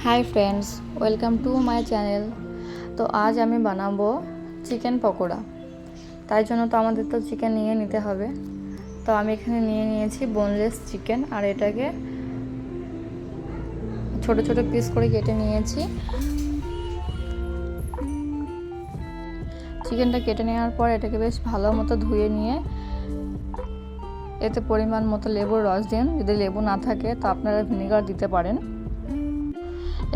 Hi friends, welcome to my channel. তো আজ আমি বানাবো চিকেন পকোড়া। তাই জন্য তো আমাদের তো চিকেন নিয়ে নিতে হবে। তো আমি এখানে নিয়ে নিয়েছি বোনলেস চিকেন, আর এটাকে ছোট ছোট পিস করে কেটে নিয়েছি। চিকেনটা কেটে নেওয়ার পর এটাকে বেশ ভালো মতো ধুয়ে নিয়ে এতে পরিমাণ মতো লেবুর রস দিন। যদি লেবু না থাকে তো আপনারা ভিনেগার দিতে পারেন।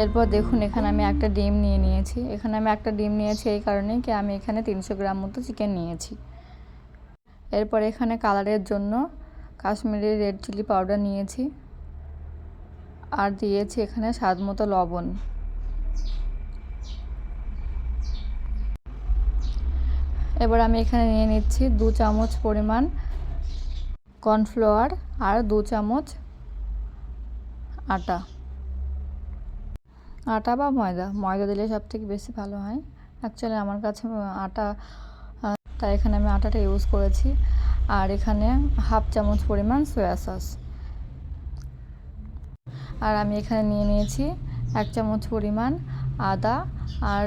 এরপর দেখুন, এখানে আমি একটা ডিম নিয়েছি। এই কারণে কি আমি এখানে 300 গ্রাম মতো চিকেন নিয়েছি। এরপর এখানে কালারের জন্য কাশ্মীরি রেড চিলি পাউডার নিয়েছি, আর দিয়েছি এখানে স্বাদ মতো লবণ। এবার আমি এখানে নিয়ে নিচ্ছি 2 চামচ পরিমাণ কর্নফ্লাওয়ার আর 2 চামচ আটা বা ময়দা দিলে সবথেকে বেশি ভালো হয়। অ্যাকচুয়ালি আমার কাছে আটা, তাই এখানে আমি আটাটা ইউজ করেছি। আর এখানে হাফ চামচ পরিমাণ সয়া সস। আর আমি এখানে নিয়ে নিয়েছি 1 চামচ পরিমাণ আদা আর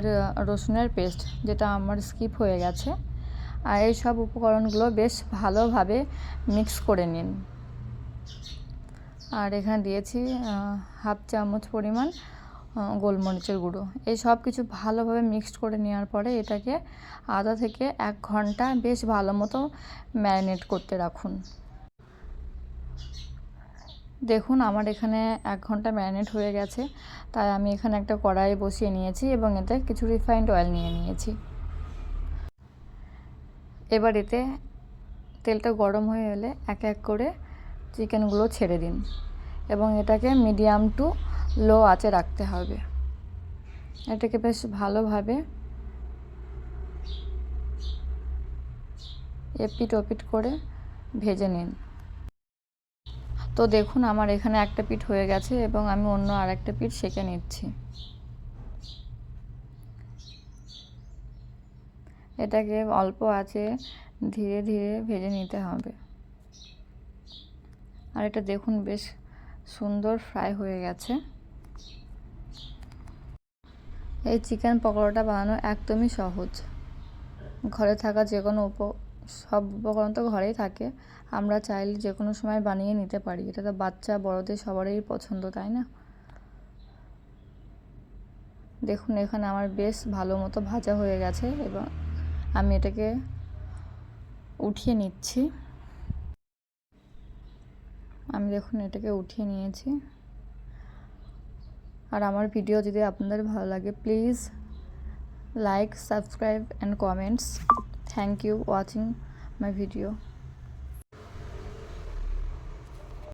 রসুনের পেস্ট, যেটা আমার স্কিপ হয়ে গেছে। আর এই সব উপকরণগুলো বেশ ভালোভাবে মিক্স করে নিন। আর এখানে দিয়েছি হাফ চামচ পরিমাণ গোলমরিচের গুঁড়ো। এই সব কিছু ভালোভাবে মিক্সড করে নেওয়ার পরে এটাকে আধা থেকে 1 ঘন্টা বেশ ভালো মতো ম্যারিনেট করতে রাখুন। দেখুন, আমার এখানে 1 ঘন্টা ম্যারিনেট হয়ে গেছে। তাই আমি এখানে একটা কড়াই বসিয়ে নিয়েছি এবং এতে কিছু রিফাইন্ড অয়েল নিয়ে নিয়েছি। এবার এতে তেলটা গরম হয়ে এলে এক এক করে চিকেনগুলো ছেড়ে দিন এবং এটাকে মিডিয়াম টু লো আঁচে রাখতে হবে। এটাকে বেশ ভালোভাবে এপিট ওপিট করে ভেজে নিন। তো দেখুন, আমার এখানে একটা পিঠ হয়ে গেছে এবং আমি অন্য আরেকটা পিঠ সেঁকে নিচ্ছি। এটাকে অল্প আঁচে ধীরে ধীরে ভেজে নিতে হবে। আর এটা দেখুন বেশ সুন্দর ফ্রাই হয়ে গেছে। এই চিকেন পকোড়াটা বানানো একদমই সহজ। ঘরে থাকা যে কোনো সব উপকরণ তো ঘরেই থাকে, আমরা চাইলে যে কোনো সময় বানিয়ে নিতে পারি। এটা তো বাচ্চা বড়দের সবারই পছন্দ, তাই না? দেখুন, এখানে আমার বেশ ভালো মতো ভাজা হয়ে গেছে এবং আমি এটাকে উঠিয়ে নিচ্ছি। দেখুন এটাকে উঠিয়ে নিয়েছি। আর আমার ভিডিও যদি আপনাদের ভালো লাগে, please like, subscribe and comments. Thank you watching my video.